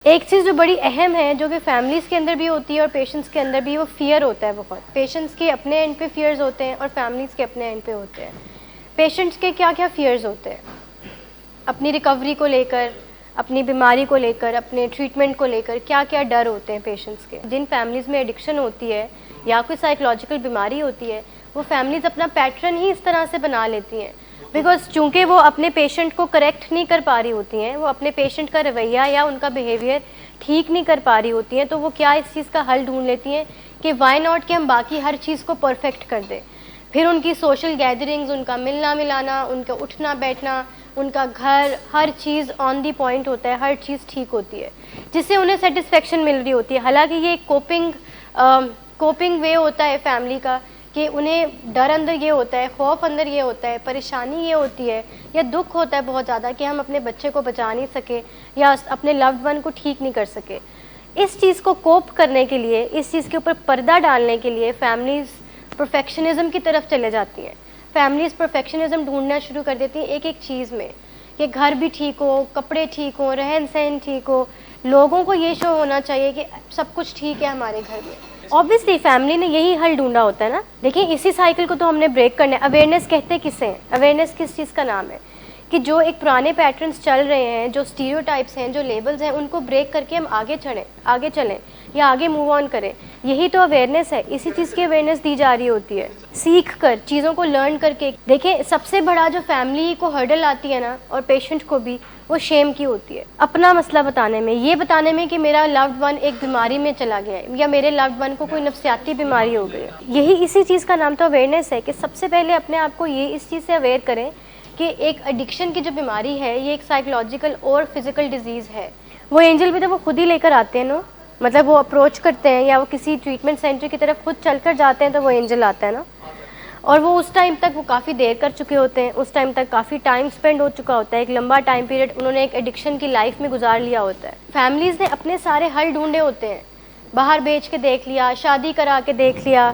ایک چیز جو بڑی اہم ہے جو کہ فیملیز کے اندر بھی ہوتی ہے اور پیشنٹس کے اندر بھی، وہ فیئر ہوتا ہے بہت. پیشنٹس کے اپنے اینڈ پہ فیئرز ہوتے ہیں اور فیملیز کے اپنے اینڈ پہ ہوتے ہیں. پیشنٹس کے کیا کیا فیئرز ہوتے ہیں اپنی ریکوری کو لے کر، اپنی بیماری کو لے کر، اپنے ٹریٹمنٹ کو لے کر، کیا کیا ڈر ہوتے ہیں پیشنٹس کے. جن فیملیز میں ایڈکشن ہوتی ہے یا کوئی سائیکولوجیکل بیماری ہوتی ہے، وہ فیملیز اپنا پیٹرن ہی اس طرح سے بنا لیتی ہیں بیکاز چونکہ وہ اپنے پیشنٹ کو کریکٹ نہیں کر پا رہی ہوتی ہیں، وہ اپنے پیشنٹ کا رویہ یا ان کا بیہیویئر ٹھیک نہیں کر پا رہی ہوتی ہیں، تو وہ کیا اس چیز کا حل ڈھونڈ لیتی ہیں کہ وائی ناٹ کہ ہم باقی ہر چیز کو پرفیکٹ کر دیں. پھر ان کی سوشل گیدرنگز، ان کا ملنا ملانا، ان کا اٹھنا بیٹھنا، ان کا گھر، ہر چیز آن دی پوائنٹ ہوتا ہے، ہر چیز ٹھیک ہوتی ہے جس سے انہیں سیٹسفیکشن مل رہی ہوتی ہے. حالانکہ یہ ایک کوپنگ وے ہوتا ہے فیملی کا کہ انہیں ڈر اندر یہ ہوتا ہے، خوف اندر یہ ہوتا ہے، پریشانی یہ ہوتی ہے یا دکھ ہوتا ہے بہت زیادہ کہ ہم اپنے بچے کو بچا نہیں سکے یا اپنے لوڈ ون کو ٹھیک نہیں کر سکے. اس چیز کو کوپ کرنے کے لیے، اس چیز کے اوپر پردہ ڈالنے کے لیے فیملیز پرفیکشنزم کی طرف چلے جاتی ہیں. فیملیز پرفیکشنزم ڈھونڈنا شروع کر دیتی ہیں ایک ایک چیز میں کہ گھر بھی ٹھیک ہو، کپڑے ٹھیک ہوں، رہن سہن ٹھیک ہو، لوگوں کو یہ شو ہونا چاہیے کہ سب کچھ ٹھیک ہے ہمارے گھر میں. اوبویسلی فیملی نے یہی حل ڈھونڈا ہوتا ہے نا. دیکھیں اسی سائیکل کو تو ہم نے بریک کرنا ہے. اویئرنیس کہتے کسے ہیں؟ اویئرنیس کس چیز کا نام ہے؟ کہ جو ایک پرانے پیٹرنس چل رہے ہیں، جو اسٹیریوٹائپس ہیں، جو لیبلز ہیں، ان کو بریک کر کے ہم آگے چلیں یا آگے موو آن کریں. یہی تو اویئرنیس ہے. اسی چیز کی اویئرنیس دی جا رہی ہوتی ہے سیکھ کر، چیزوں کو لرن کر کے. دیکھیں سب سے بڑا جو فیملی کو ہرڈل آتی ہے نا، اور پیشنٹ کو بھی، وہ شیم کی ہوتی ہے. اپنا مسئلہ بتانے میں، یہ بتانے میں کہ میرا لوڈ ون ایک بیماری میں چلا گیا ہے یا میرے لوڈ ون کو کوئی نفسیاتی بیماری ہو گئی ہے. یہی اسی چیز کا نام تو اویئرنیس ہے کہ سب سے پہلے اپنے آپ کو یہ اس چیز سے اویئر کریں کہ ایک ایڈکشن کی جو بیماری ہے یہ ایک سائیکولوجیکل اور فزیکل ڈیزیز ہے. وہ اینجل بھی تو وہ خود ہی لے کر آتے ہیں نا، مطلب وہ اپروچ کرتے ہیں یا وہ کسی ٹریٹمنٹ سینٹر کی طرف خود چل کر جاتے ہیں تو وہ اینجل آتا ہے نا. اور وہ اس ٹائم تک وہ کافی دیر کر چکے ہوتے ہیں، اس ٹائم تک کافی ٹائم اسپینڈ ہو چکا ہوتا ہے، ایک لمبا ٹائم پیریڈ انہوں نے ایک ایڈکشن کی لائف میں گزار لیا ہوتا ہے. فیملیز نے اپنے سارے حل ڈھونڈے ہوتے ہیں، باہر بھیج کے دیکھ لیا، شادی کرا کے دیکھ لیا،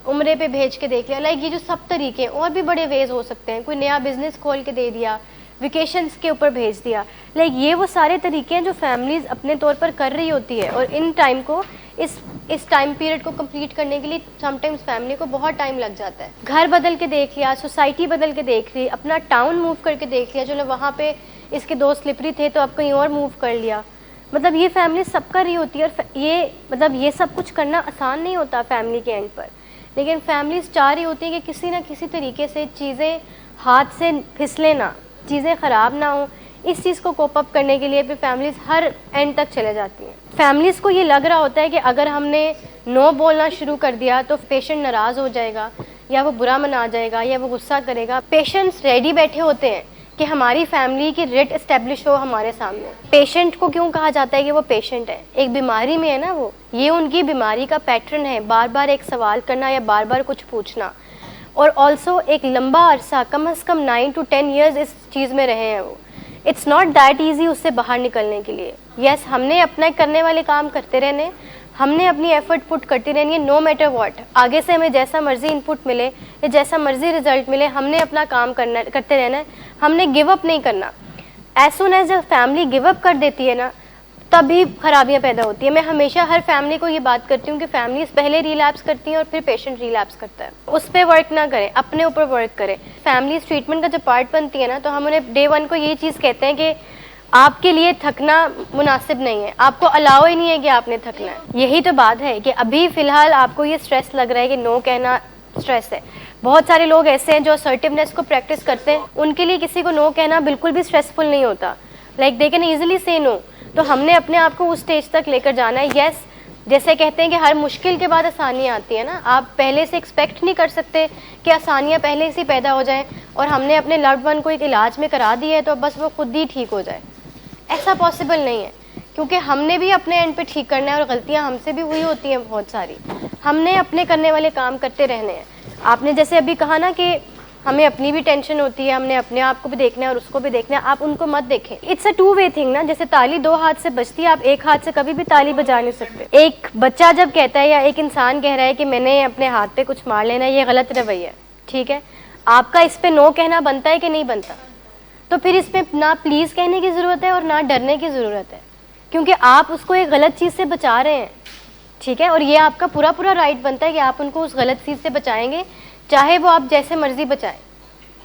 عمرے پہ بھیج کے دیکھ لیا. لائک یہ جو سب طریقے ہیں، اور بھی بڑے ویز ہو سکتے ہیں. کوئی نیا بزنس کھول کے دے دیا، ویکیشنز کے اوپر بھیج دیا. لائک یہ وہ سارے طریقے ہیں جو فیملیز اپنے طور پر کر رہی ہوتی ہے. اور ان ٹائم کو اس ٹائم پیریڈ کو کمپلیٹ کرنے کے لیے سم ٹائمز فیملی کو بہت ٹائم لگ جاتا ہے. گھر بدل کے دیکھ لیا، سوسائٹی بدل کے دیکھ لی، اپنا ٹاؤن موو کر کے دیکھ لیا، چلو وہاں پہ اس کے دوست سلپری تھے تو اب کہیں اور موو کر لیا. مطلب یہ فیملی سب کر رہی ہوتی ہے. اور یہ سب کچھ کرنا آسان نہیں ہوتا فیملی کے اینڈ پر، لیکن فیملیز چاہ رہی ہوتی ہیں کہ کسی نہ کسی طریقے سے چیزیں ہاتھ سے پھسلیں نہ، چیزیں خراب نہ ہوں. اس چیز کو کوپ اپ کرنے کے لیے پھر فیملیز ہر اینڈ تک چلے جاتی ہیں. فیملیز کو یہ لگ رہا ہوتا ہے کہ اگر ہم نے نو بولنا شروع کر دیا تو پیشنٹ ناراض ہو جائے گا یا وہ برا منا جائے گا یا وہ غصہ کرے گا. پیشنٹس ریڈی بیٹھے ہوتے ہیں کہ ہماری فیملی کی ریٹ اسٹیبلش ہو ہمارے سامنے. پیشنٹ کو کیوں کہا جاتا ہے کہ وہ پیشنٹ ہے؟ ایک بیماری میں ہے نا وہ، یہ ان کی بیماری کا پیٹرن ہے، بار بار ایک سوال کرنا یا بار بار کچھ پوچھنا. اور آلسو ایک لمبا عرصہ، کم از کم 9 to 10 years اس چیز میں رہے ہیں وہ. اٹس ناٹ دیٹ ایزی اس سے باہر نکلنے کے لیے. یس ہم نے اپنا کرنے والے کام کرتے رہنے، ہم نے اپنی ایفرٹ پٹ کرتی رہنی ہے نو میٹر واٹ. آگے سے ہمیں جیسا مرضی ان پٹ ملے یا جیسا مرضی رزلٹ ملے، ہم نے اپنا کام کرتے رہنا ہے. ہم نے گیو اپ نہیں کرنا. ایز سون ایز جب فیملی گیو اپ کر دیتی ہے نا، تبھی خرابیاں پیدا ہوتی ہیں. میں ہمیشہ ہر فیملی کو یہ بات کرتی ہوں کہ فیملیز پہلے ریلیپس کرتی ہیں اور پھر پیشنٹ ریلیپس کرتا ہے. اس پہ ورک نہ کریں، اپنے اوپر ورک کریں. فیملیز ٹریٹمنٹ کا جب پارٹ بنتی ہے نا، تو ہم انہیں ڈے 1 کو یہی چیز کہتے ہیں کہ آپ کے لیے تھکنا مناسب نہیں ہے، آپ کو الاؤ ہی نہیں ہے کہ آپ نے تھکنا ہے. یہی تو بات ہے کہ ابھی فی الحال آپ کو یہ اسٹریس لگ رہا ہے کہ نو کہنا اسٹریس ہے. بہت سارے لوگ ایسے ہیں جو اسرٹیونیس کو پریکٹس کرتے ہیں، ان کے لیے کسی کو نو کہنا بالکل بھی اسٹریسفل نہیں ہوتا. لائک دے کین ایزیلی سے نو. تو ہم نے اپنے آپ کو اس اسٹیج تک لے کر جانا ہے. یس جیسے کہتے ہیں کہ ہر مشکل کے بعد آسانیاں آتی ہیں نا، آپ پہلے سے ایکسپیکٹ نہیں کر سکتے کہ آسانیاں پہلے سے پیدا ہو جائیں اور ہم نے اپنے لوڈ ون کو ایک علاج میں کرا دی ہے تو بس وہ خود ہی ٹھیک ہو جائے. ایسا پاسبل نہیں ہے، کیونکہ ہم نے بھی اپنے اینڈ پہ ٹھیک کرنا ہے اور غلطیاں ہم سے بھی ہوئی ہوتی ہیں بہت ساری. ہم نے اپنے کرنے والے کام کرتے رہنے ہیں. آپ نے جیسے ابھی کہا نا کہ ہمیں اپنی بھی ٹینشن ہوتی ہے، ہم نے اپنے آپ کو بھی دیکھنا ہے اور اس کو بھی دیکھنا ہے. آپ ان کو مت دیکھیں. اٹس اے 2 way تھنگ نا. جیسے تالی 2 ہاتھ سے بجتی ہے، آپ ایک ہاتھ سے کبھی بھی تالی بجا نہیں سکتے. ایک بچہ جب کہتا ہے یا ایک انسان کہہ رہا ہے کہ میں نے اپنے ہاتھ پہ کچھ مار لینا، یہ غلط رویہ ہے. ٹھیک ہے، آپ کا اس پہ نو کہنا بنتا ہے کہ نہیں بنتا؟ تو پھر اس پہ نہ پلیز کہنے کی ضرورت ہے اور نہ ڈرنے کی ضرورت ہے. کیونکہ آپ اس کو ایک غلط چیز سے بچا رہے ہیں, ٹھیک ہے, اور یہ آپ کا پورا پورا رائٹ بنتا ہے کہ آپ ان کو اس غلط چیز سے بچائیں گے, چاہے وہ آپ جیسے مرضی بچائیں,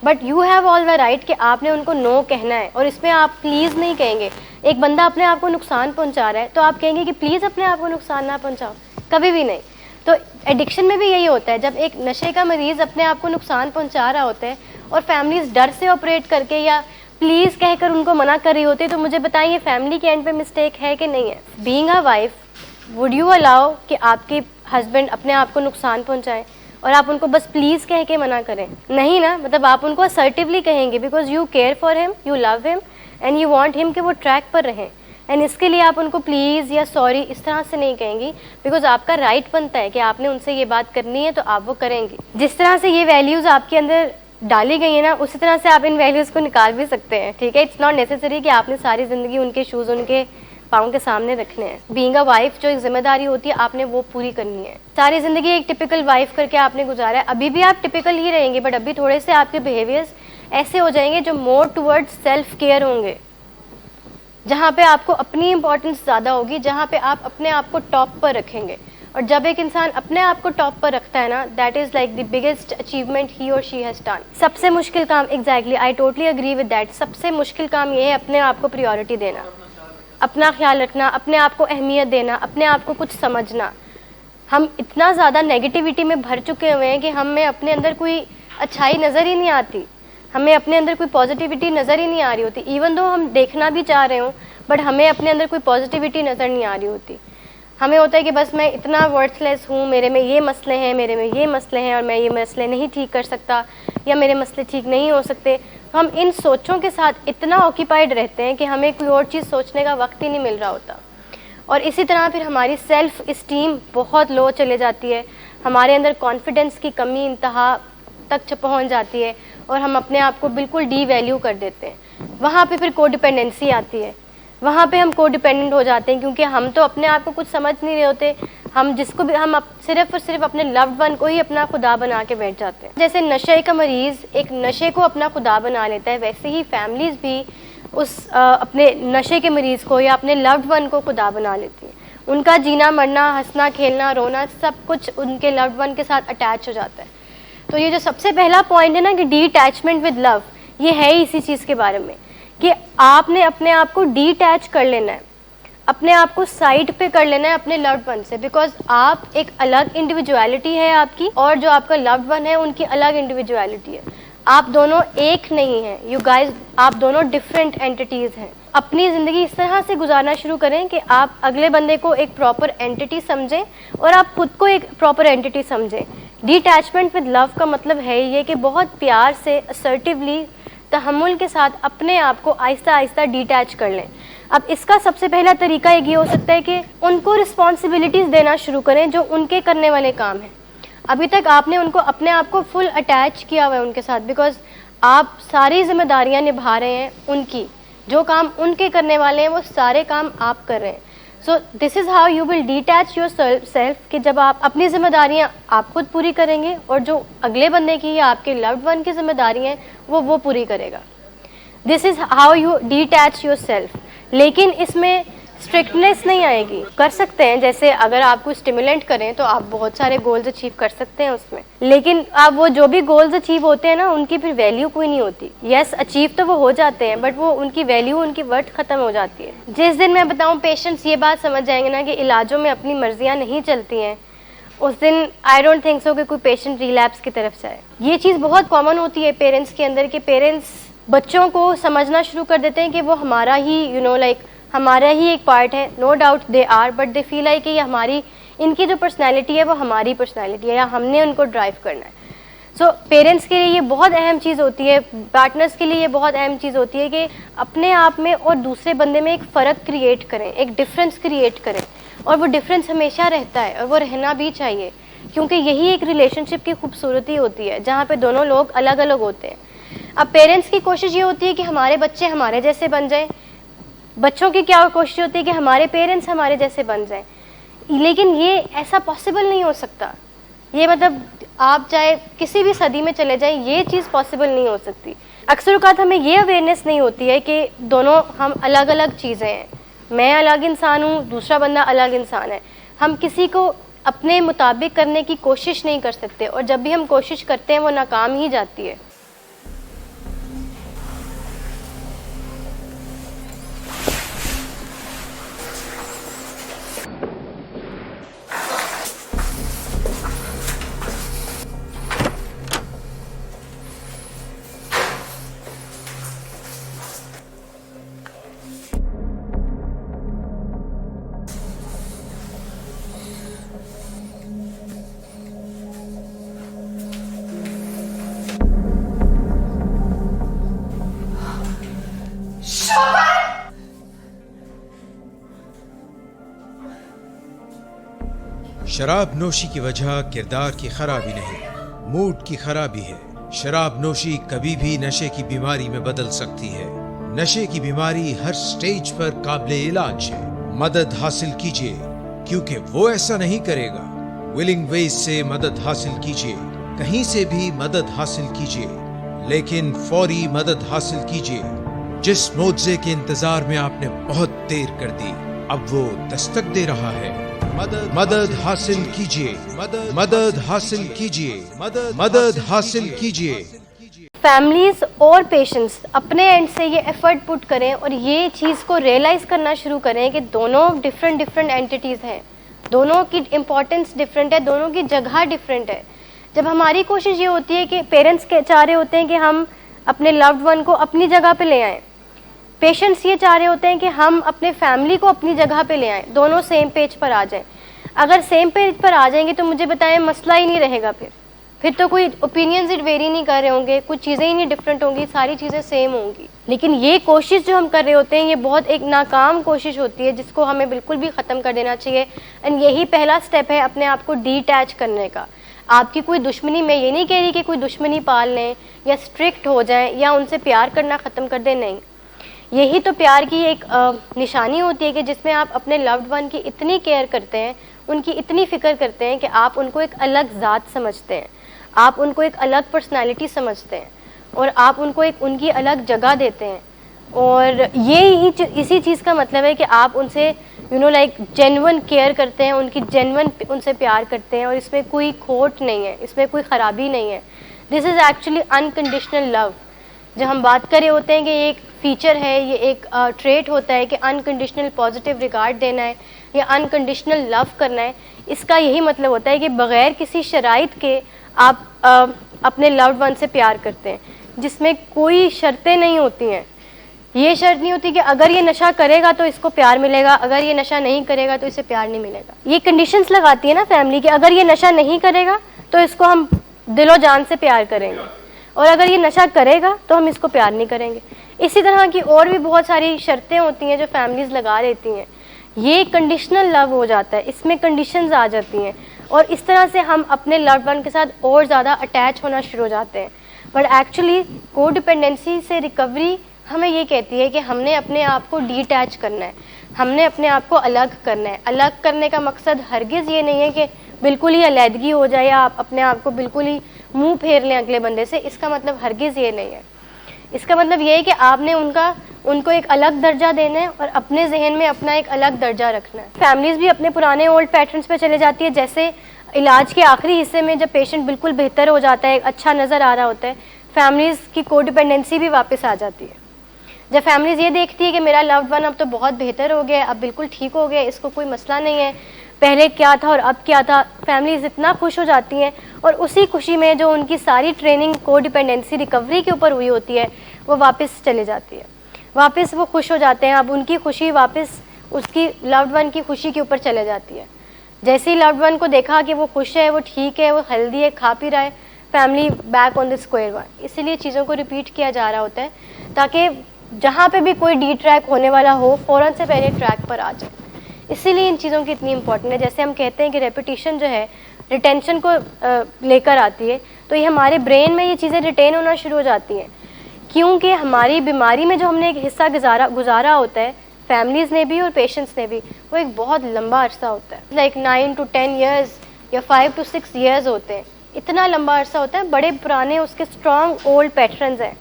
but you have all the right کہ آپ نے ان کو نو کہنا ہے. اور اس میں آپ پلیز نہیں کہیں گے. ایک بندہ اپنے آپ کو نقصان پہنچا رہا ہے تو آپ کہیں گے کہ پلیز اپنے آپ کو نقصان نہ پہنچاؤ, کبھی بھی نہیں. تو ایڈکشن میں بھی یہی ہوتا ہے, جب ایک نشے کا مریض اپنے آپ کو نقصان پہنچا رہا ہوتا ہے اور فیملیز ڈر سے آپریٹ کر کے یا پلیز کہہ کر ان کو منع کر رہی ہوتی ہے, تو مجھے بتائیے فیملی کے اینڈ پہ مسٹیک ہے کہ نہیں ہے؟ Being a wife would you allow کہ آپ کے ہسبینڈ اپنے آپ کو نقصان پہنچائیں اور آپ ان کو بس پلیز کہہ کے منع کریں؟ نہیں نا, مطلب آپ ان کو اسرٹیولی کہیں گے بیکاز یو کیئر فار ہم, یو لو ہم اینڈ یو وانٹ ہم کہ وہ ٹریک پر رہیں, اینڈ اس کے لیے آپ ان کو پلیز یا سوری اس طرح سے نہیں کہیں گی, بیکاز آپ کا رائٹ بنتا ہے کہ آپ نے ان سے یہ بات کرنی ہے تو آپ وہ کریں گی. جس طرح سے یہ ویلیوز آپ کے اندر ڈالی گئی ہیں نا, اسی طرح سے آپ ان ویلیوز کو نکال بھی سکتے ہیں, ٹھیک ہے. اٹس ناٹ نیسیسری کہ آپ نے ساری زندگی ان کے شوز ان کے پاؤں کے سامنے رکھنے ہیں. بینگ اے وائف جو ایک ذمہ داری ہوتی ہے آپ نے وہ پوری کرنی ہے. ساری زندگی ایک ٹپیکل وائف کر کے آپ نے گزارا ہے, ابھی بھی آپ ٹپیکل ہی رہیں گے, بٹ ابھی تھوڑے سے آپ کے بیہیویئرز ایسے ہو جائیں گے جو مور ٹورڈ سیلف کیئر ہوں گے, جہاں پہ آپ کو اپنی امپورٹنس زیادہ ہوگی, جہاں پہ آپ اپنے آپ کو ٹاپ پر رکھیں گے. اور جب ایک انسان اپنے آپ کو ٹاپ پر رکھتا ہے نا, that is like the biggest achievement ہی اور شی ہیز ڈن. سب سے مشکل کام, exactly I totally agree with that, سب سے مشکل کام یہ ہے اپنے آپ کو پریورٹی دینا, اپنا خیال رکھنا, اپنے آپ کو اہمیت دینا, اپنے آپ کو کچھ سمجھنا. ہم اتنا زیادہ نیگیٹیوٹی میں بھر چکے ہوئے ہیں کہ ہمیں اپنے اندر کوئی اچھائی نظر ہی نہیں آتی, ہمیں اپنے اندر کوئی پازیٹیوٹی نظر ہی نہیں آ رہی ہوتی. ایون دو ہم دیکھنا بھی چاہ رہے ہوں بٹ ہمیں اپنے اندر کوئی پازیٹیوٹی نظر نہیں آ رہی ہوتی. ہمیں ہوتا ہے کہ بس میں اتنا ورتھ لیس ہوں, میرے میں یہ مسئلے ہیں, میرے میں یہ مسئلے ہیں, اور میں یہ مسئلے نہیں ٹھیک کر سکتا, یا میرے مسئلے ٹھیک نہیں ہو سکتے. ہم ان سوچوں کے ساتھ اتنا آکیپائڈ رہتے ہیں کہ ہمیں کوئی اور چیز سوچنے کا وقت ہی نہیں مل رہا ہوتا. اور اسی طرح پھر ہماری سیلف اسٹیم بہت لو چلے جاتی ہے, ہمارے اندر کانفیڈنس کی کمی انتہا تک پہنچ جاتی ہے, اور ہم اپنے آپ کو بالکل ڈی ویلیو کر دیتے ہیں. وہاں پہ پھر کو ڈیپینڈنسی آتی ہے, وہاں پہ ہم کو ڈیپینڈنٹ ہو جاتے ہیں, کیونکہ ہم تو اپنے آپ کو کچھ سمجھ نہیں رہے ہوتے. ہم جس کو بھی ہم صرف اور صرف اپنے لوڈ ون کو ہی اپنا خدا بنا کے بیٹھ جاتے ہیں. جیسے نشے کا مریض ایک نشے کو اپنا خدا بنا لیتا ہے, ویسے ہی فیملیز بھی اس اپنے نشے کے مریض کو یا اپنے لوڈ ون کو خدا بنا لیتی ہیں. ان کا جینا مرنا, ہنسنا کھیلنا رونا سب کچھ ان کے لوڈ ون کے ساتھ اٹیچ ہو جاتا ہے. تو یہ جو سب سے پہلا پوائنٹ ہے نا کہ ڈی اٹیچمنٹ ود لو, یہ ہے ہی اسی چیز کے بارے میں کہ آپ نے اپنے آپ کو ڈی اٹیچ کر لینا ہے, اپنے آپ کو سائڈ پہ کر لینا ہے اپنے لوڈ ون سے, بیکاز آپ ایک الگ انڈیویجویلٹی ہے آپ کی, اور جو آپ کا لوڈ ون ہے ان کی الگ انڈیویجویلٹی ہے. آپ دونوں ایک نہیں ہیں, یو گائز, آپ دونوں ڈفرینٹ اینٹیز ہیں. اپنی زندگی اس طرح سے گزارنا شروع کریں کہ آپ اگلے بندے کو ایک پراپر اینٹی سمجھیں اور آپ خود کو ایک پراپر اینٹی سمجھیں. ڈی اٹیچمنٹ ود لو کا مطلب ہے یہ کہ بہت پیار سے, اسرٹیولی, تحمل کے ساتھ اپنے آپ کو آہستہ آہستہ ڈی اٹیچ کر لیں. اب اس کا سب سے پہلا طریقہ ایک یہ ہو سکتا ہے کہ ان کو رسپانسبلٹیز دینا شروع کریں جو ان کے کرنے والے کام ہیں. ابھی تک آپ نے ان کو اپنے آپ کو فل اٹیچ کیا ہوا ہے ان کے ساتھ, بیکاز آپ ساری ذمہ داریاں نبھا رہے ہیں ان کی, جو کام ان کے کرنے والے ہیں وہ سارے کام آپ کر رہے ہیں. So this is how you will detach yourself سیلف, کہ جب آپ اپنی ذمہ داریاں آپ خود پوری کریں گے اور جو اگلے بندے کی یا آپ کے لوڈ ون کی ذمہ داریاں ہیں وہ پوری کرے گا. This is how you detach yourself سیلف. لیکن اس میں اسٹرکٹنیس نہیں آئے گی. کر سکتے ہیں, جیسے اگر آپ کو اسٹیمولیٹ کریں تو آپ بہت سارے گولز اچیو کر سکتے ہیں اس میں, لیکن آپ وہ جو بھی گولز اچیو ہوتے ہیں نا ان کی پھر ویلیو کوئی نہیں ہوتی. یس, اچیو تو وہ ہو جاتے ہیں بٹ وہ ان کی ویلیو, ان کی ورتھ ختم ہو جاتی ہے. جس دن میں بتاؤں پیشنٹس یہ بات سمجھ جائیں گے نا کہ علاجوں میں اپنی مرضیاں نہیں چلتی ہیں, اس دن آئی ڈونٹ تھنک سو کہ کوئی پیشنٹ ریلیپس کی طرف جائے. یہ چیز بہت کامن ہوتی ہے پیرنٹس کے اندر کہ پیرنٹس بچوں کو سمجھنا شروع کر دیتے ہیں کہ وہ ہمارا ہی لائک ہمارا ہی ایک پارٹ ہے. No doubt they are, but they feel like کہ یہ ہماری, ان کی جو پرسنالٹی ہے وہ ہماری پرسنالٹی ہے, یا ہم نے ان کو ڈرائیو کرنا ہے. سو پیرنٹس کے لیے یہ بہت اہم چیز ہوتی ہے, پارٹنرس کے لیے یہ بہت اہم چیز ہوتی ہے کہ اپنے آپ میں اور دوسرے بندے میں ایک فرق کریٹ کریں, ایک ڈفرینس کریٹ کریں. اور وہ ڈفرینس ہمیشہ رہتا ہے اور وہ رہنا بھی چاہیے, کیونکہ یہی ایک ریلیشن شپ کی خوبصورتی ہوتی ہے جہاں پہ دونوں لوگ الگ الگ ہوتے ہیں. اب پیرنٹس کی کوشش یہ ہوتی ہے کہ ہمارے بچے ہمارے جیسے بن جائیں, بچوں کی کیا کوشش ہوتی ہے کہ ہمارے پیرنٹس ہمارے جیسے بن جائیں, لیکن یہ ایسا پاسبل نہیں ہو سکتا. یہ مطلب آپ چاہے کسی بھی صدی میں چلے جائیں, یہ چیز پاسبل نہیں ہو سکتی. اکثر اوقات ہمیں یہ اویئرنیس نہیں ہوتی ہے کہ دونوں ہم الگ الگ چیزیں ہیں, میں الگ انسان ہوں, دوسرا بندہ الگ انسان ہے. ہم کسی کو اپنے مطابق کرنے کی کوشش نہیں کر سکتے, اور جب بھی ہم کوشش کرتے ہیں وہ ناکام ہی جاتی ہے. شراب نوشی کی وجہ کردار کی خرابی نہیں, موڈ کی خرابی ہے. شراب نوشی کبھی بھی نشے کی بیماری میں بدل سکتی ہے. نشے کی بیماری ہر سٹیج پر قابل علاج ہے. مدد حاصل کیجیے, کیونکہ وہ ایسا نہیں کرے گا. ولنگ ویز سے مدد حاصل کیجیے, کہیں سے بھی مدد حاصل کیجیے, لیکن فوری مدد حاصل کیجیے. جس معجزے کے انتظار میں آپ نے بہت دیر کر دی, اب وہ دستک دے رہا ہے. مدد حاصل کیجیے, مدد حاصل کیجیے, مدد حاصل کیجیے. فیملیز اور پیشنٹس اپنے اینڈ سے یہ ایفرٹ پٹ کریں اور یہ چیز کو ریئلائز کرنا شروع کریں کہ دونوں ڈفرینٹ اینٹیٹیز ہیں, دونوں کی امپورٹنس ڈفرینٹ ہے, دونوں کی جگہ ڈفرینٹ ہے. جب ہماری کوشش یہ ہوتی ہے کہ پیرنٹس چاہ رہے ہوتے ہیں کہ ہم اپنے لوڈ ون کو اپنی جگہ پہ لے آئیں, پیشنٹس یہ چاہ رہے ہوتے ہیں کہ ہم اپنے فیملی کو اپنی جگہ پہ لے آئیں, دونوں سیم پیج پر آ جائیں. اگر سیم پیج پر آ جائیں گے تو مجھے بتائیں مسئلہ ہی نہیں رہے گا. پھر تو کوئی اوپینینز ویری نہیں کر رہے ہوں گے, کچھ چیزیں ہی نہیں ڈفرینٹ ہوں گی, ساری چیزیں سیم ہوں گی. لیکن یہ کوشش جو ہم کر رہے ہوتے ہیں یہ بہت ایک ناکام کوشش ہوتی ہے, جس کو ہمیں بالکل بھی ختم کر دینا چاہیے. اینڈ یہی پہلا سٹیپ ہے اپنے آپ کو ڈی اٹیچ کرنے کا. آپ کی کوئی دشمنی, میں یہ نہیں کہہ رہی کہ کوئی دشمنی پال لیں یا اسٹرکٹ ہو جائیں یا ان سے پیار کرنا ختم کر دیں, نہیں. یہی تو پیار کی ایک نشانی ہوتی ہے کہ جس میں آپ اپنے لوڈ ون کی اتنی کیئر کرتے ہیں, ان کی اتنی فکر کرتے ہیں کہ آپ ان کو ایک الگ ذات سمجھتے ہیں, آپ ان کو ایک الگ پرسنالٹی سمجھتے ہیں, اور آپ ان کو ایک ان کی الگ جگہ دیتے ہیں. اور اسی چیز کا مطلب ہے کہ آپ ان سے لائک جینون کیئر کرتے ہیں, ان کی جینون ان سے پیار کرتے ہیں, اور اس میں کوئی کھوٹ نہیں ہے, اس میں کوئی خرابی نہیں ہے. دس از ایکچولی انکنڈیشنل لو. جب ہم بات کر رہے ہوتے ہیں کہ یہ ایک فیچر ہے, یہ ایک ٹریٹ ہوتا ہے کہ انکنڈیشنل پازیٹیو ریگارڈ دینا ہے یا انکنڈیشنل لو کرنا ہے, اس کا یہی مطلب ہوتا ہے کہ بغیر کسی شرائط کے آپ اپنے لوڈ ون سے پیار کرتے ہیں, جس میں کوئی شرطیں نہیں ہوتی ہیں. یہ شرط نہیں ہوتی کہ اگر یہ نشہ کرے گا تو اس کو پیار ملے گا, اگر یہ نشہ نہیں کرے گا تو اسے پیار نہیں ملے گا. یہ کنڈیشنز لگاتی ہے نا فیملی کہ اگر یہ نشہ نہیں کرے گا تو اس کو ہم دل و جان سے پیار کریں گے, اور اگر یہ نشہ کرے گا تو ہم اس کو پیار نہیں کریں گے. اسی طرح کی اور بھی بہت ساری شرطیں ہوتی ہیں جو فیملیز لگا دیتی ہیں. یہ کنڈیشنل لو ہو جاتا ہے, اس میں کنڈیشنز آ جاتی ہیں, اور اس طرح سے ہم اپنے لوڈ ون کے ساتھ اور زیادہ اٹیچ ہونا شروع ہو جاتے ہیں. بٹ ایکچولی کو ڈپینڈنسی سے ریکوری ہمیں یہ کہتی ہے کہ ہم نے اپنے آپ کو ڈی اٹیچ کرنا ہے, ہم نے اپنے آپ کو الگ کرنا ہے. الگ کرنے کا مقصد ہرگز یہ نہیں ہے کہ بالکل ہی علیحدگی ہو جائے یا آپ اپنے آپ کو بالکل ہی منہ پھیر لیں اگلے بندے سے. اس کا مطلب ہرگز یہ نہیں ہے. اس کا مطلب یہ ہے کہ آپ نے ان کو ایک الگ درجہ دینا ہے اور اپنے ذہن میں اپنا ایک الگ درجہ رکھنا ہے. فیملیز بھی اپنے پرانے اولڈ پیٹرنس پہ چلے جاتی ہے. جیسے علاج کے آخری حصے میں جب پیشنٹ بالکل بہتر ہو جاتا ہے, اچھا نظر آ رہا ہوتا ہے, فیملیز کی کو ڈپینڈنسی بھی واپس آ جاتی ہے. جب فیملیز یہ دیکھتی ہے کہ میرا لوڈ ون اب تو بہت بہتر ہو گیا, اب بالکل ٹھیک ہو گیا, اس کو کوئی مسئلہ نہیں ہے, پہلے کیا تھا اور اب کیا تھا, فیملیز اتنا خوش ہو جاتی ہیں. اور اسی خوشی میں جو ان کی ساری ٹریننگ کو ڈپینڈنسی ریکوری کے اوپر ہوئی ہوتی ہے وہ واپس چلے جاتی ہے, واپس وہ خوش ہو جاتے ہیں. اب ان کی خوشی واپس اس کی لوڈ ون کی خوشی کے اوپر چلے جاتی ہے. جیسے ہی لوڈ ون کو دیکھا کہ وہ خوش ہے, وہ ٹھیک ہے, وہ ہیلدی ہے, کھا پی رہا ہے, family back on the square one. اسی لیے چیزوں کو ریپیٹ کیا جا رہا ہوتا ہے تاکہ جہاں پہ بھی کوئی ڈی ٹریک ہونے والا ہو فوراً سے پہلے ٹریک پر آ جائے. اسی لیے ان چیزوں کی اتنی امپورٹنٹ ہے. جیسے ہم کہتے ہیں کہ ریپیٹیشن جو ہے ریٹینشن کو لے کر آتی ہے, تو یہ ہمارے برین میں یہ چیزیں ریٹین ہونا شروع ہو جاتی ہیں, کیونکہ ہماری بیماری میں جو ہم نے ایک حصہ گزارا ہوتا ہے, فیملیز نے بھی اور پیشنٹس نے بھی, وہ ایک بہت لمبا عرصہ ہوتا ہے. لائک 9 to 10 years یا 5 to 6 years ہوتے ہیں. اتنا لمبا عرصہ ہوتا ہے. بڑے پرانے اس کے اسٹرانگ اولڈ پیٹرنز ہیں,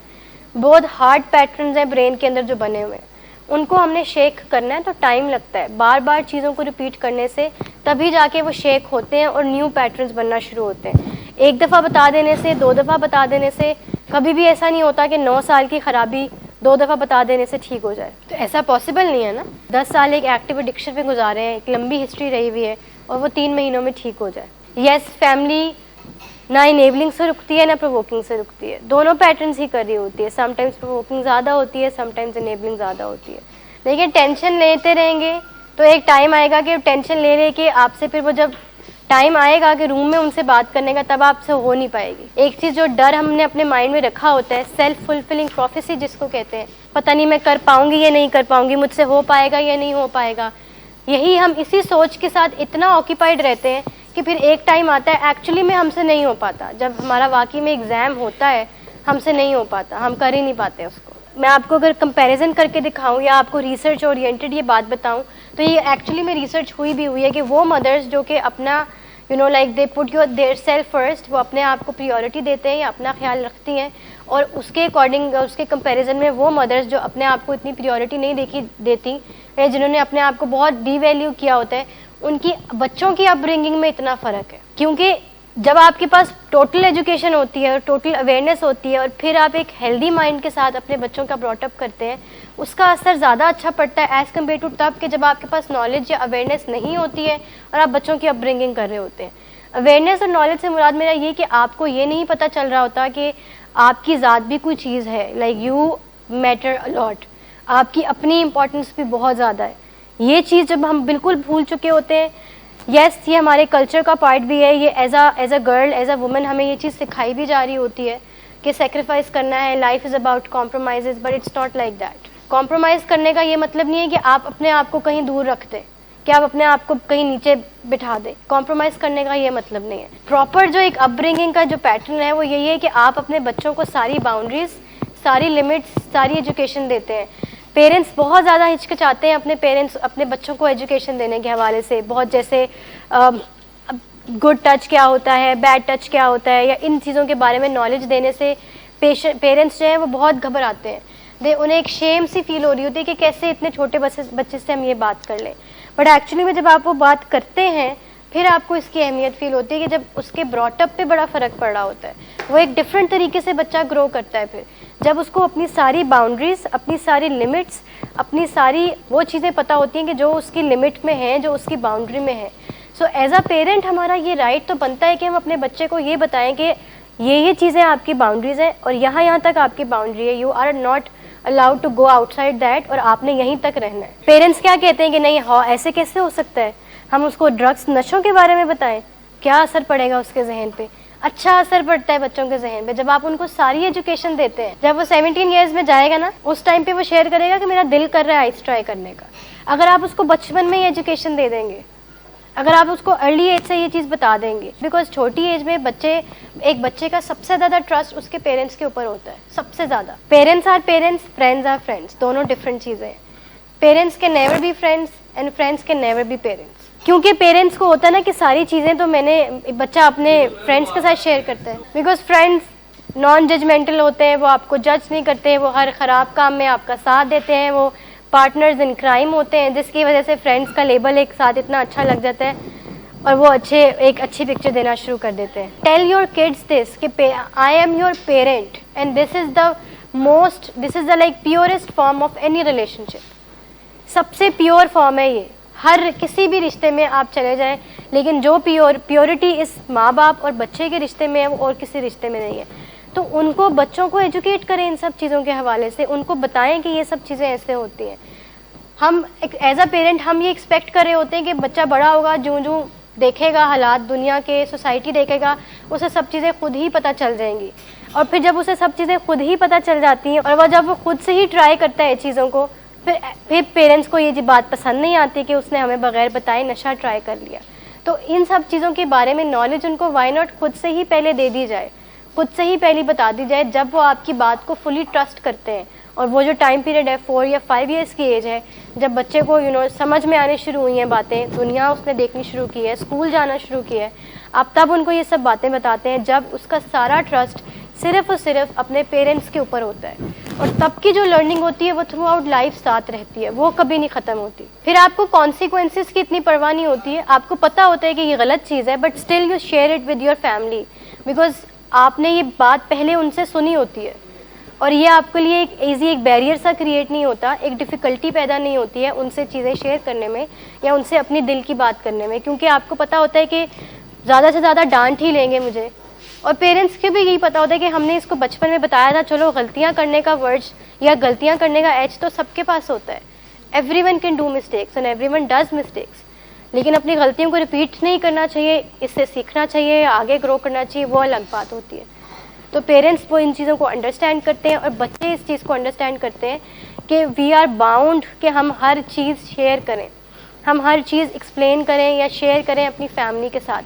بہت ہارڈ پیٹرنز ہیں برین کے اندر جو بنے ہوئے ہیں. ان کو ہم نے شیک کرنا ہے تو ٹائم لگتا ہے, بار بار چیزوں کو ریپیٹ کرنے سے تبھی جا کے وہ شیک ہوتے ہیں اور نیو پیٹرنز بننا شروع ہوتے ہیں. ایک دفعہ بتا دینے سے, 2 دفعہ بتا دینے سے کبھی بھی ایسا نہیں ہوتا کہ 9 سال کی خرابی 2 دفعہ بتا دینے سے ٹھیک ہو جائے. تو ایسا پاسبل نہیں ہے نا. 10 سال ایک ایکٹیو ایڈکشن پہ گزارے ہیں, ایک لمبی ہسٹری رہی ہوئی ہے, اور وہ 3 مہینوں میں ٹھیک ہو جائے. یس, فیملی نہ انیبلنگ سے رکتی ہے نہ پرووکنگ سے رکتی ہے, دونوں پیٹرنز ہی کر رہی ہوتی ہے. سم ٹائمز پرووکنگ زیادہ ہوتی ہے, سم ٹائمز انیبلنگ زیادہ ہوتی ہے. لیکن ٹینشن لیتے رہیں گے تو ایک ٹائم آئے گا کہ ٹینشن لے لے کے آپ سے, پھر وہ جب ٹائم آئے گا کہ روم میں ان سے بات کرنے کا, تب آپ سے ہو نہیں پائے گی. ایک چیز جو ڈر ہم نے اپنے مائنڈ میں رکھا ہوتا ہے, سیلف فلفلنگ پروفیسی جس کو کہتے ہیں, پتہ نہیں میں کر پاؤں گی یا نہیں کر پاؤں گی, مجھ سے ہو پائے گا یا نہیں ہو پائے گا. یہی ہم اسی سوچ کے ساتھ اتنا آکیپائڈ رہتے ہیں کہ پھر ایک ٹائم آتا ہے ایکچولی میں ہم سے نہیں ہو پاتا. جب ہمارا واقعی میں ایگزام ہوتا ہے ہم سے نہیں ہو پاتا, ہم کر ہی نہیں پاتے اس کو. میں آپ کو اگر کمپیریزن کر کے دکھاؤں یا آپ کو ریسرچ اورینٹیڈ یہ بات بتاؤں تو یہ ایکچولی میں ریسرچ ہوئی بھی ہوئی ہے کہ وہ مدرس جو کہ اپنا like they put your there self first, وہ اپنے آپ کو پریورٹی دیتے ہیں یا اپنا خیال رکھتی ہیں, اور اس کے اکارڈنگ اس کے کمپیریزن میں وہ مدرس جو اپنے آپ کو اتنی پریورٹی نہیں دیتی, جنہوں نے اپنے آپ کو بہت ڈی ویلیو کیا ہوتا ہے, ان کی بچوں کی اپ برنگنگ میں اتنا فرق ہے. کیونکہ جب آپ کے پاس ٹوٹل ایجوکیشن ہوتی ہے اور ٹوٹل اویئرنیس ہوتی ہے, اور پھر آپ ایک ہیلدی مائنڈ کے ساتھ اپنے بچوں کا براٹ اپ کرتے ہیں, اس کا اثر زیادہ اچھا پڑتا ہے ایز کمپیئر ٹو تب کہ جب آپ کے پاس نالج یا اویئرنیس نہیں ہوتی ہے اور آپ بچوں کی اپ برنگنگ کر رہے ہوتے ہیں. اویئرنیس اور نالج سے مراد میرا یہ کہ آپ کو یہ نہیں پتہ چل رہا ہوتا کہ آپ کی ذات بھی کوئی چیز ہے, لائک یو میٹر الاٹ, آپ کی اپنی امپورٹنس بھی بہت زیادہ ہے. یہ چیز جب ہم بالکل بھول چکے ہوتے ہیں, یس یہ ہمارے کلچر کا پارٹ بھی ہے, یہ as a girl as a woman ہمیں یہ چیز سکھائی بھی جا رہی ہوتی ہے کہ سیکریفائس کرنا ہے, life is about compromises, but it's not like that. Compromise کرنے کا یہ مطلب نہیں ہے کہ آپ اپنے آپ کو کہیں دور رکھ دیں, کہ آپ اپنے آپ کو کہیں نیچے بٹھا دیں. کمپرومائز کرنے کا یہ مطلب نہیں ہے. پراپر جو ایک اپ برنگنگ کا جو پیٹرن ہے وہ یہی ہے کہ آپ اپنے بچوں کو ساری باؤنڈریز, ساری لمٹس, ساری ایجوکیشن دیتے ہیں. پیرنٹس بہت زیادہ ہچکچاتے ہیں اپنے بچوں کو ایجوکیشن دینے کے حوالے سے, بہت جیسے گڈ ٹچ کیا ہوتا ہے, بیڈ ٹچ کیا ہوتا ہے, یا ان چیزوں کے بارے میں نالج دینے سے پیرنٹس جو ہیں وہ بہت گھبراتے ہیں. انہیں ایک شیم سی فیل ہو رہی ہوتی ہے کہ کیسے اتنے چھوٹے بچے سے ہم یہ بات کر لیں. بٹ ایکچولی میں جب آپ وہ بات کرتے ہیں پھر آپ کو اس کی اہمیت فیل ہوتی ہے کہ جب اس کے براٹ اپ پہ بڑا فرق پڑ رہا ہوتا ہے, وہ ایک ڈفرینٹ طریقے سے بچہ گرو کرتا ہے. پھر جب اس کو اپنی ساری باؤنڈریز, اپنی ساری لمٹس, اپنی ساری وہ چیزیں پتہ ہوتی ہیں کہ جو اس کی لمٹ میں ہیں, جو اس کی باؤنڈری میں ہے. سو ایز اے پیرنٹ ہمارا یہ رائٹ تو بنتا ہے کہ ہم اپنے بچے کو یہ بتائیں کہ یہ چیزیں آپ کی باؤنڈریز ہیں اور یہاں تک آپ کی باؤنڈری ہے, you are not allowed to go outside that, اور آپ نے یہیں تک رہنا ہے. پیرنٹس کیا کہتے ہیں کہ نہیں ہاں ایسے کیسے ہو سکتا ہے, ہم اس کو ڈرگس نشوں کے بارے میں بتائیں, کیا اثر پڑے گا اس کے ذہن پہ. اچھا اثر پڑتا ہے بچوں کے ذہن پہ جب آپ ان کو ساری ایجوکیشن دیتے ہیں. جب وہ 17 ایئرز میں جائے گا نا, اس ٹائم پہ وہ شیئر کرے گا کہ میرا دل کر رہا ہے آئس ٹرائی کرنے کا. اگر آپ اس کو بچپن میں ہی ایجوکیشن دے دیں گے, اگر آپ اس کو ارلی ایج سے یہ چیز بتا دیں گے, بیکاز چھوٹی ایج میں ایک بچے کا سب سے زیادہ ٹرسٹ اس کے پیرنٹس کے اوپر ہوتا ہے, سب سے زیادہ. Parents are parents, friends are friends, دونوں ڈفرینٹ چیزیں ہیں. Parents can never be friends and friends can never be parents. کیونکہ پیرنٹس کو ہوتا ہے نا کہ ساری چیزیں تو بچہ اپنے فرینڈس کے ساتھ شیئر کرتا ہے, بیکاز فرینڈس نان ججمنٹل ہوتے ہیں, وہ آپ کو جج نہیں کرتے, وہ ہر خراب کام میں آپ کا ساتھ دیتے ہیں, وہ پارٹنرز ان کرائم ہوتے ہیں, جس کی وجہ سے فرینڈس کا لیبل ایک ساتھ اتنا اچھا لگ جاتا ہے اور وہ ایک اچھی پکچر دینا شروع کر دیتے ہیں. ٹیل یور کڈس دس کہ I am your parent and this is the like purest form of any relationship. سب سے پیور فارم ہے یہ. ہر کسی بھی رشتے میں آپ چلے جائیں, لیکن جو پیورٹی اس ماں باپ اور بچے کے رشتے میں ہے وہ اور کسی رشتے میں نہیں ہے. تو ان کو, بچوں کو ایجوکیٹ کریں ان سب چیزوں کے حوالے سے, ان کو بتائیں کہ یہ سب چیزیں ایسے ہوتی ہیں. ہم ایز اے پیرنٹ ہم یہ ایکسپیکٹ کر رہے ہوتے ہیں کہ بچہ بڑا ہوگا, جو دیکھے گا حالات دنیا کے, سوسائٹی دیکھے گا, اسے سب چیزیں خود ہی پتہ چل جائیں گی. اور پھر جب اسے سب چیزیں خود ہی پتہ چل جاتی ہیں اور جب وہ خود سے ہی ٹرائی کرتا ہے چیزوں کو, پھر پیرنٹس کو یہ بات پسند نہیں آتی کہ اس نے ہمیں بغیر بتائے نشہ ٹرائی کر لیا. تو ان سب چیزوں کے بارے میں نالج ان کو وائی ناٹ خود سے ہی پہلے دے دی جائے, خود سے ہی پہلے بتا دی جائے, جب وہ آپ کی بات کو فلی ٹرسٹ کرتے ہیں. اور وہ جو ٹائم پیریڈ ہے 4 یا 5 ایئرس کی ایج ہے, جب بچے کو سمجھ میں آنے شروع ہوئی ہیں باتیں, دنیا اس نے دیکھنی شروع کی ہے, اسکول جانا شروع کیا ہے, آپ تب ان کو یہ سب باتیں بتاتے ہیں, جب اس کا سارا ٹرسٹ صرف اور صرف اپنے پیرنٹس کے اوپر ہوتا ہے. اور تب کی جو لرننگ ہوتی ہے وہ تھرو آؤٹ لائف ساتھ رہتی ہے, وہ کبھی نہیں ختم ہوتی. پھر آپ کو کانسیکوینسز کی اتنی پرواہ نہیں ہوتی ہے, آپ کو پتہ ہوتا ہے کہ یہ غلط چیز ہے, but still you share it with your family, because آپ نے یہ بات پہلے ان سے سنی ہوتی ہے, اور یہ آپ کے لیے ایک ایزی ایک بیریئر سا کریٹ نہیں ہوتا, ایک ڈیفیکلٹی پیدا نہیں ہوتی ہے ان سے چیزیں شیئر کرنے میں یا ان سے اپنی دل کی بات کرنے میں, کیونکہ آپ کو پتہ ہوتا ہے کہ زیادہ سے زیادہ ڈانٹ ہی لیں گے مجھے. اور پیرنٹس کے بھی یہی پتہ ہوتا ہے کہ ہم نے اس کو بچپن میں بتایا تھا, چلو غلطیاں کرنے کا ورڈس یا غلطیاں کرنے کا ایج تو سب کے پاس ہوتا ہے, every one can do mistakes and every one does mistakes, لیکن اپنی غلطیوں کو ریپیٹ نہیں کرنا چاہیے, اس سے سیکھنا چاہیے, آگے گرو کرنا چاہیے, وہ الگ بات ہوتی ہے. تو پیرنٹس وہ ان چیزوں کو انڈرسٹینڈ کرتے ہیں اور بچے اس چیز کو انڈرسٹینڈ کرتے ہیں کہ وی آر باؤنڈ کہ ہم ہر چیز شیئر کریں, ہم ہر چیز ایکسپلین کریں یا شیئر کریں اپنی فیملی کے ساتھ.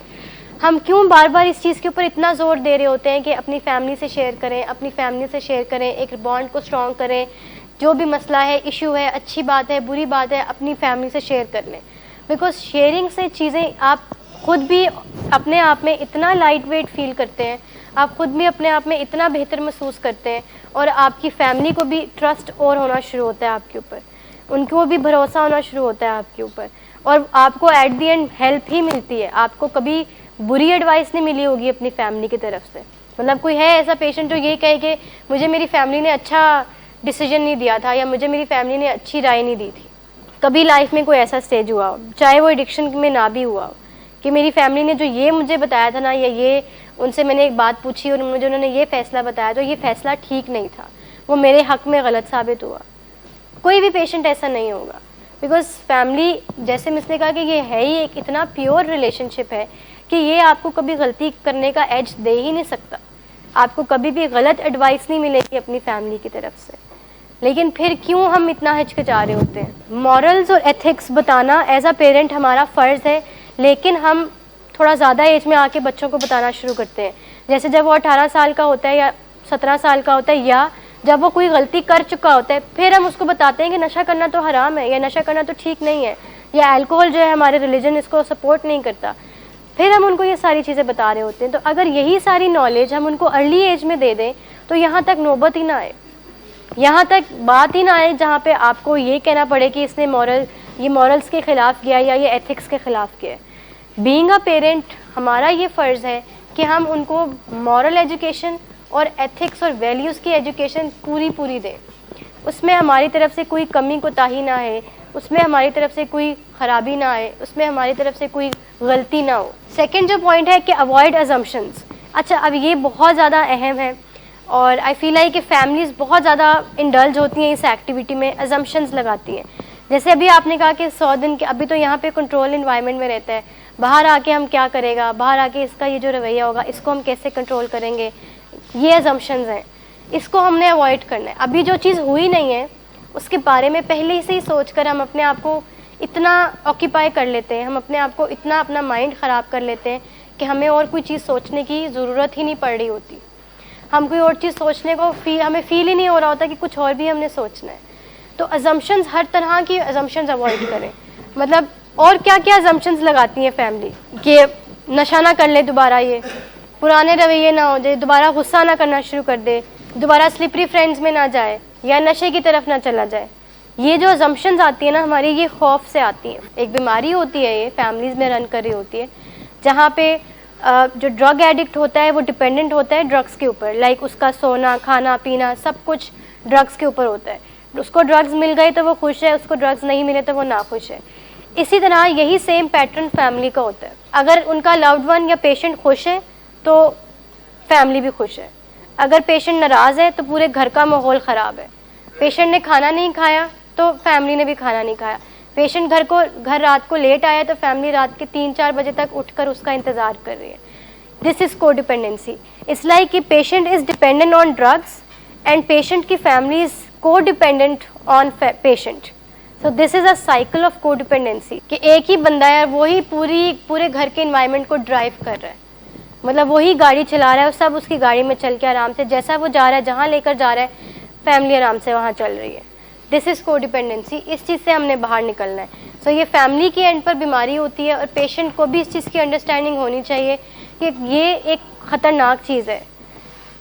ہم کیوں بار بار اس چیز کے اوپر اتنا زور دے رہے ہوتے ہیں کہ اپنی فیملی سے شیئر کریں, اپنی فیملی سے شیئر کریں, ایک بانڈ کو اسٹرانگ کریں, جو بھی مسئلہ ہے, ایشو ہے, اچھی بات ہے, بری بات ہے, اپنی فیملی سے شیئر کر لیں, بیکاز شیئرنگ سے چیزیں آپ خود بھی اپنے آپ میں اتنا لائٹ ویٹ فیل کرتے ہیں, آپ خود بھی اپنے آپ میں اتنا بہتر محسوس کرتے ہیں, اور آپ کی فیملی کو بھی ٹرسٹ اور ہونا شروع ہوتا ہے آپ کے اوپر, ان کو بھی بھروسہ ہونا شروع ہوتا ہے آپ کے اوپر, اور آپ کو ایٹ دی اینڈ ہیلپ ہی ملتی ہے. آپ کو کبھی بری ایڈوائس نہیں ملی ہوگی اپنی فیملی کی طرف سے. مطلب کوئی ہے ایسا پیشنٹ جو یہ کہے کہ مجھے میری فیملی نے اچھا ڈیسیجن نہیں دیا تھا یا مجھے میری فیملی نے اچھی رائے نہیں دی تھی؟ کبھی لائف میں کوئی ایسا اسٹیج ہوا ہو, چاہے وہ ایڈکشن میں نہ بھی ہوا ہو, کہ میری فیملی نے جو یہ مجھے بتایا تھا نا, یا یہ ان سے میں نے ایک بات پوچھی اور مجھے انہوں نے یہ فیصلہ بتایا تو یہ فیصلہ ٹھیک نہیں تھا, وہ میرے حق میں غلط ثابت ہوا. کوئی بھی پیشنٹ ایسا نہیں ہوگا, بیکاز فیملی جیسے میں نے کہا کہ یہ ہے ہی ایک اتنا پیور ریلیشن شپ ہے کہ یہ آپ کو کبھی غلطی کرنے کا ایج دے ہی نہیں سکتا, آپ کو کبھی بھی غلط ایڈوائس نہیں ملے گی اپنی فیملی کی طرف سے. لیکن پھر کیوں ہم اتنا ہچکچا رہے ہوتے ہیں؟ مورلز اور ایتھکس بتانا ایز اے پیرنٹ ہمارا فرض ہے, لیکن ہم تھوڑا زیادہ ایج میں آ کے بچوں کو بتانا شروع کرتے ہیں, جیسے جب وہ 18 سال کا ہوتا ہے یا 17 سال کا ہوتا ہے, یا جب وہ کوئی غلطی کر چکا ہوتا ہے, پھر ہم اس کو بتاتے ہیں کہ نشہ کرنا تو حرام ہے یا نشہ کرنا تو ٹھیک نہیں ہے, یا الکوہول جو ہے ہمارے ریلیجن اس کو سپورٹ نہیں کرتا. پھر ہم ان کو یہ ساری چیزیں بتا رہے ہوتے ہیں. تو اگر یہی ساری نالج ہم ان کو ارلی ایج میں دے دیں تو یہاں تک نوبت ہی نہ آئے, یہاں تک بات ہی نہ آئے جہاں پہ آپ کو یہ کہنا پڑے کہ اس نے یہ مورلس کے خلاف کیا یا یہ ایتھکس کے خلاف کیا ہے. بینگ اے پیرنٹ ہمارا یہ فرض ہے کہ ہم ان کو مورل ایجوکیشن اور ایتھکس اور ویلیوز کی ایجوکیشن پوری دیں, اس میں ہماری طرف سے کوئی کمی کوتاہی نہ ہے, اس میں ہماری طرف سے کوئی خرابی نہ آئے, اس میں ہماری طرف سے کوئی غلطی نہ ہو. سیکنڈ جو پوائنٹ ہے کہ اوائڈ ازمپشنز. اچھا, اب یہ بہت زیادہ اہم ہے اور آئی فیل لائک کہ فیملیز بہت زیادہ انڈلج ہوتی ہیں اس ایکٹیویٹی میں, ازمپشنز لگاتی ہیں. جیسے ابھی آپ نے کہا کہ 100 دن کے, ابھی تو یہاں پہ کنٹرول انوائرمنٹ میں رہتا ہے, باہر آ کے ہم کیا کرے گا, باہر آ کے اس کا یہ جو رویہ ہوگا اس کو ہم کیسے کنٹرول کریں گے, یہ ازمپشنز ہیں, اس کو ہم نے اوائڈ کرنا ہے. ابھی جو چیز ہوئی نہیں ہے اس کے بارے میں پہلے سے ہی سوچ کر ہم اپنے آپ کو اتنا آکیپائی کر لیتے ہیں, ہم اپنے آپ کو اتنا اپنا مائنڈ خراب کر لیتے ہیں کہ ہمیں اور کوئی چیز سوچنے کی ضرورت ہی نہیں پڑ رہی ہوتی. ہم کوئی اور چیز سوچنے کو ہمیں فیل ہی نہیں ہو رہا ہوتا کہ کچھ اور بھی ہم نے سوچنا ہے. تو ازمپشنز, ہر طرح کی ازمپشنز اوائڈ کریں. مطلب اور کیا کیا ازمپشنز لگاتی ہیں فیملی, کہ نشہ نہ کر لے دوبارہ, یہ پرانے رویے نہ ہو جائے, دوبارہ غصہ نہ کرنا شروع کر دے, دوبارہ سلپری فرینڈز میں نہ جائے یا نشے کی طرف نہ چلا جائے. یہ جو ازمپشنز آتی ہیں نا ہماری, یہ خوف سے آتی ہیں. ایک بیماری ہوتی ہے, یہ فیملیز میں رن کر رہی ہوتی ہے, جہاں پہ جو ڈرگ ایڈکٹ ہوتا ہے وہ ڈپینڈنٹ ہوتا ہے ڈرگس کے اوپر. لائک اس کا سونا, کھانا, پینا سب کچھ ڈرگس کے اوپر ہوتا ہے. اس کو ڈرگز مل گئے تو وہ خوش ہے, اس کو ڈرگز نہیں ملے تو وہ ناخوش ہے. اسی طرح یہی سیم پیٹرن فیملی کا ہوتا ہے. اگر ان کا لوڈ ون یا پیشنٹ خوش ہے تو فیملی بھی خوش ہے, اگر پیشنٹ ناراض ہے تو پورے گھر کا ماحول خراب ہے. پیشنٹ نے کھانا نہیں کھایا تو فیملی نے بھی کھانا نہیں کھایا. پیشنٹ گھر رات کو لیٹ آیا تو فیملی رات کے 3-4 بجے تک اٹھ کر اس کا انتظار کر رہی ہے. دس از کو ڈیپینڈنسی. اٹس لائک کہ patient is dependent on drugs and patient کی فیملی از کو dependent on patient. So this is a cycle of کو ڈیپینڈنسی, کہ ایک ہی بندہ ہے, وہی پورے گھر کے انوائرمنٹ کو ڈرائیو کر رہا ہے. مطلب وہی گاڑی چلا رہا ہے, سب اس کی گاڑی میں چل کے آرام سے, جیسا وہ جا رہا ہے, جہاں لے کر جا رہا ہے, فیملی آرام سے وہاں چل رہی ہے. دس از کو ڈیپینڈنسی. اس چیز سے ہم نے باہر نکلنا ہے. سو یہ فیملی کی اینڈ پر بیماری ہوتی ہے, اور پیشنٹ کو بھی اس چیز کی انڈرسٹینڈنگ ہونی چاہیے کہ یہ ایک خطرناک چیز ہے.